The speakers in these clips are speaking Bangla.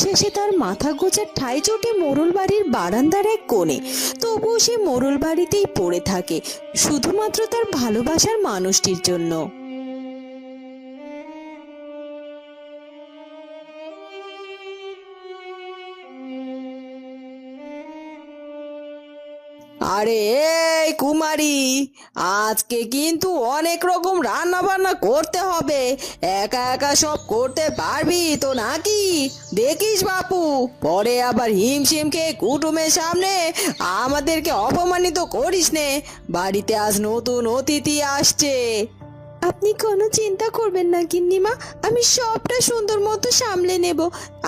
শেষে তার মাথা গোঁজার ঠাঁই জোটে মোড়ল বাড়ির বারান্দার এক কোণে। তবুও সে মোড়ল বাড়িতেই পড়ে থাকে, শুধুমাত্র তার ভালোবাসার মানুষটির জন্য। আরে এই কুমারী, আজকে কিন্তু অনেক রকম রান্না বান্না করতে হবে। একা একা সব করতে পারবি তো নাকি? দেখিস বাপু, পরে আবার হিমশিম খেয়ে কুটুমের সামনে আমাদেরকে অপমানিত করিস নে। বাড়িতে আজ নতুন অতিথি আসছে। আপনি কোনো চিন্তা করবেন না গিন্নিমা, আমি সবটা সুন্দর মতো সামলে নেব।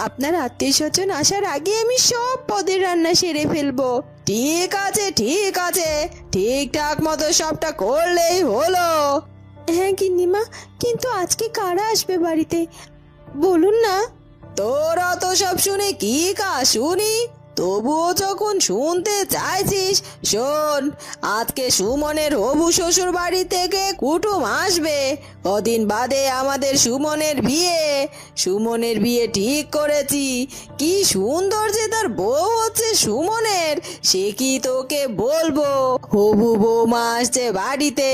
আপনার আত্মীয় স্বজন আসার আগে আমি সব পদের রান্না সেরে ফেলবো। ঠিক আছে ঠিক আছে, ঠিকঠাক মতো সবটা করলেই হলো। হ্যাঁ গিন্নিমা, কিন্তু আজকে কারা আসবে বাড়িতে বলুন না। তোরা তো সব শুনে কি কাজ শুনি, তবুও যখন শুনতে চাইছিস শোন। আজকে সুমনের হবু শ্বশুর বাড়ি থেকে কুটুম আসবে। কদিন বাদে আমাদের সুমনের বিয়ে। সুমনের বিয়ে ঠিক করেছি। কি সুন্দর যে তার বউ হচ্ছে সুমনের, সে কি তোকে বলবো। হবু বৌমা আসছে বাড়িতে,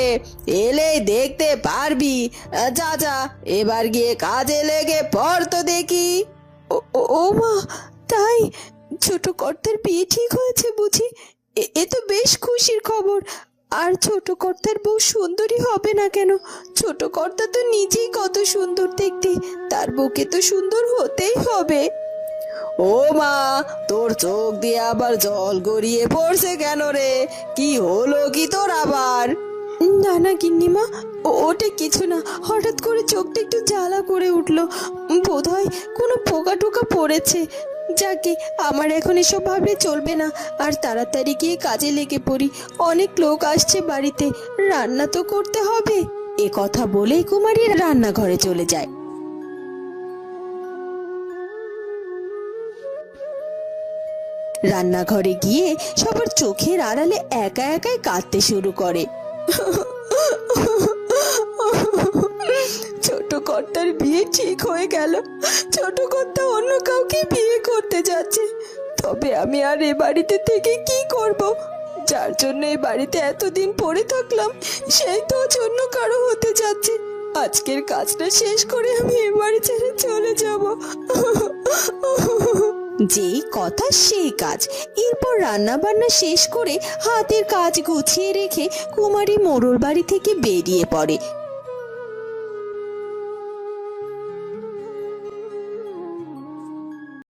এলেই দেখতে পারবি। যা যা, এবার গিয়ে কাজে লেগে পড় তো দেখি। ও মা, তাই ছোট কর্তার বিয়ে ঠিক হয়েছে বুঝি? এ তো বেশ খুশির খবর। আর ছোট কর্তার বউ সুন্দরী হবে না কেন? ছোট কর্তা তো নিজেই কত সুন্দর দেখতে, তার বউকে তো সুন্দর হতেই হবে। ও মা, তোর চোখ দিয়ে আবার জল গড়িয়ে পড়ছে কেন রে? কি হলো কি তোর আবার? না না গিন্নিমা, ওটা কিছু না। হঠাৎ করে চোখটা একটু জ্বালা করে উঠলো, বোধহয় কোনো পোকা টোকা পড়েছে। যাকে, আমার এখন এসব ভাবলে চলবে না। আর তাড়াতাড়ি গিয়ে কাজে লেগে পড়ি, অনেক লোক আসছে বাড়িতে, রান্না তো করতে হবে। এ কথা বলেই কুমারী রান্নাঘরে চলে যায়। রান্নাঘরে গিয়ে সবার চোখের আড়ালে একা একাই কাঁদতে শুরু করে। ছোট কর্তার বিয়ে ঠিক হয়ে গেল। ছোট কর্তা অন্য কাউকে বিয়ে করতে যাচ্ছে। তবে আমি আর এ বাড়িতে থেকে কি করব? যার জন্য এই বাড়িতে এতদিন পড়ে থাকলাম, সেই তো জন্য কারো হতে যাচ্ছে। আজকের কাজটা শেষ করে আমি এ বাড়ি ছেড়ে চলে যাব। যেই কথা সেই কাজ। এরপর রান্না বান্না শেষ করে হাতের কাজ গুছিয়ে রেখে কুমারী মোড়ল বাড়ি থেকে বেরিয়ে পড়ে।